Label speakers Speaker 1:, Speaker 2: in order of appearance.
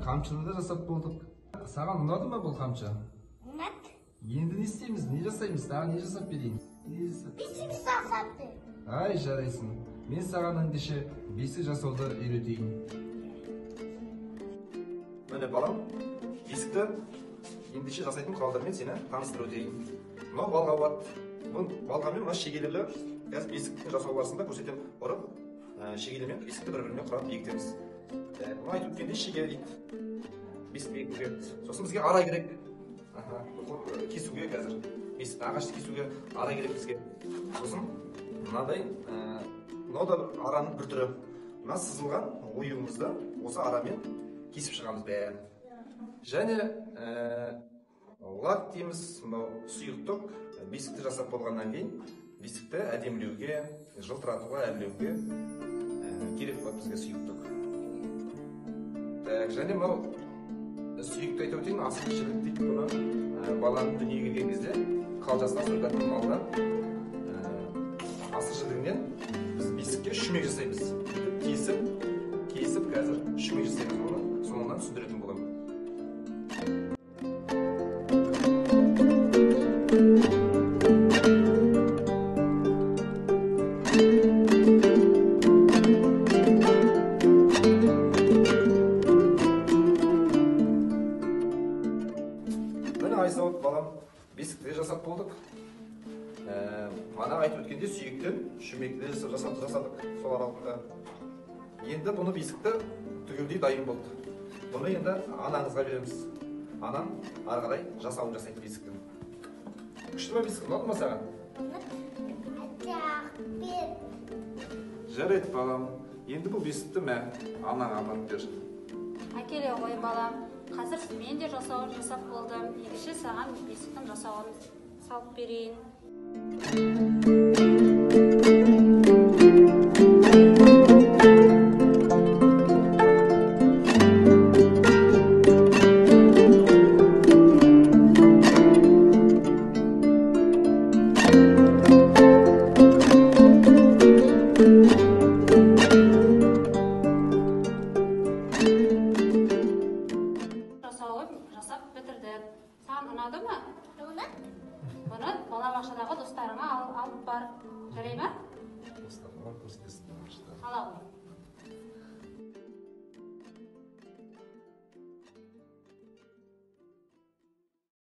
Speaker 1: Kamçını da жасап болдық. Саған ұнады ма бұл қамшы?
Speaker 2: Ұнады.
Speaker 1: Енді не істейміз? Не жасаймыз? Саған не жасап берейін?
Speaker 2: Бесік жасап бер.
Speaker 1: Ай, жарайсың. Мен саған ендеше бесік жасауды үйретейін. Міне балам, бесікті ендеше жасайтын құралдармен сені таныстырып өтейін. Мынау балғабат. Бұл балғамен мына шегелелі қазір бесіктің жасау барысында көрсетем. Ұрып, шегелемен бесікті бір-біріне құрап бекітеміз. Бұны айтып өткенде шеге дейді. Бесік бекітуге. Сосын бізге ара керек. Кесуге қазір. Бесік ағашты кесуге ара керек бізге. Сосын мынадай, мынау да араның бір түрі. Мына сызылған оюымызды осы арамен кесіп шығамыз бәрін. Және лак дейміз, сұйықтық бесікті жасап болғаннан кейін бесікті әдемілеуге, жылтыратуға, әрлеуге керек болады бізге сұйықтық. Және мынау сұйықты айтып өтейін, асыл-кішілік дейді бұны. Баланың дүниеге келген кезде қалжасына сойылатын малдан асыл-кішілігінен біз бесікке шүмек жасаймыз. Кесіп қазір шүмек жасаймыз, оны соңынан түсіндіретін боламын. Айсауыт балам, бесікті жасап болдық. Ана айтып өткенде сүйектен шүмекті жасадық сол аралықта. Енді бұны бесікті түгелдей дайын болды. Бұны енді анаңызға береміз. Анаң ары қарай жасауын жасайды бесіктің. Күшті ма бесік? Ұнады ма саған? Жарайды балам. Енді бұл бесікті анаңа апарып бер.
Speaker 3: Әкеле ғой балам. Қазір мен де жасауын жасап болдым. Ендеше саған бесіктің жасауын салып берейін. Жасап бітірдік. Саған ұнады ма?
Speaker 2: Ұнады.
Speaker 3: Бұны балабақшадағы достарыңа алып бар. Жарай ма?
Speaker 1: Достарыңа көрсетесің.
Speaker 3: Ала ғой.